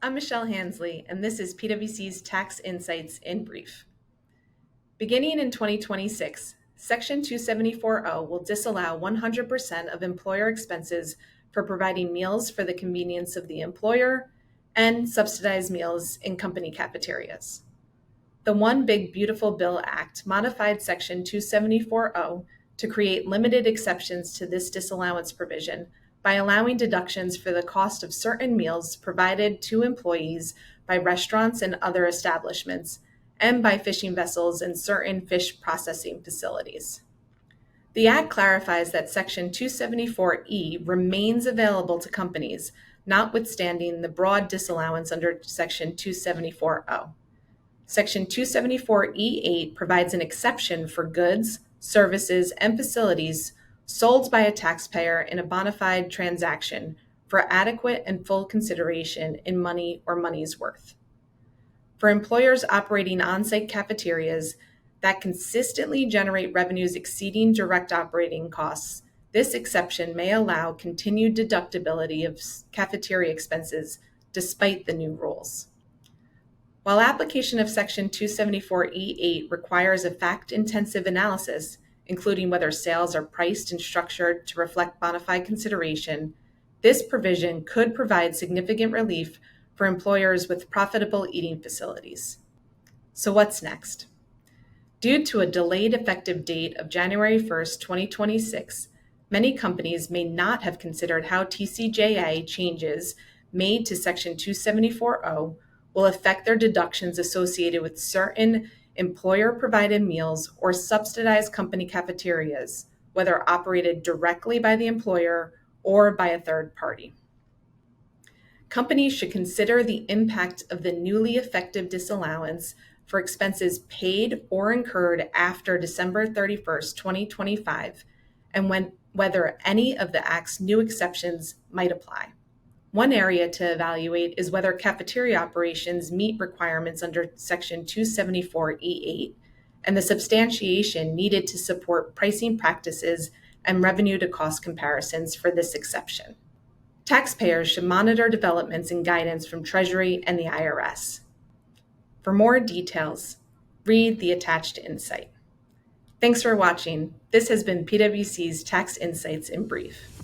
I'm Michelle Hansley, and this is PwC's Tax Insights in Brief. Beginning in 2026, Section 274.0 will disallow 100% of employer expenses for providing meals for the convenience of the employer and subsidized meals in company cafeterias. The One Big Beautiful Bill Act modified Section 274.0 to create limited exceptions to this disallowance provision by allowing deductions for the cost of certain meals provided to employees by restaurants and other establishments, and by fishing vessels and certain fish processing facilities. The Act clarifies that Section 274E remains available to companies, notwithstanding the broad disallowance under Section 274.0. Section 274E8 provides an exception for goods, services, and facilities sold by a taxpayer in a bona fide transaction for adequate and full consideration in money or money's worth. For employers operating on-site cafeterias that consistently generate revenues exceeding direct operating costs, this exception may allow continued deductibility of cafeteria expenses despite the new rules. While application of Section 274E8 requires a fact-intensive analysis, including whether sales are priced and structured to reflect bona fide consideration, this provision could provide significant relief for employers with profitable eating facilities. So what's next? Due to a delayed effective date of January 1st, 2026, many companies may not have considered how TCJA changes made to Section 274.0 will affect their deductions associated with certain employer-provided meals or subsidized company cafeterias, whether operated directly by the employer or by a third party. Companies should consider the impact of the newly effective disallowance for expenses paid or incurred after December 31st, 2025, and whether any of the Act's new exceptions might apply. One area to evaluate is whether cafeteria operations meet requirements under Section 274E8 and the substantiation needed to support pricing practices and revenue to cost comparisons for this exception. Taxpayers should monitor developments and guidance from Treasury and the IRS. For more details, read the attached insight. Thanks for watching. This has been PwC's Tax Insights in Brief.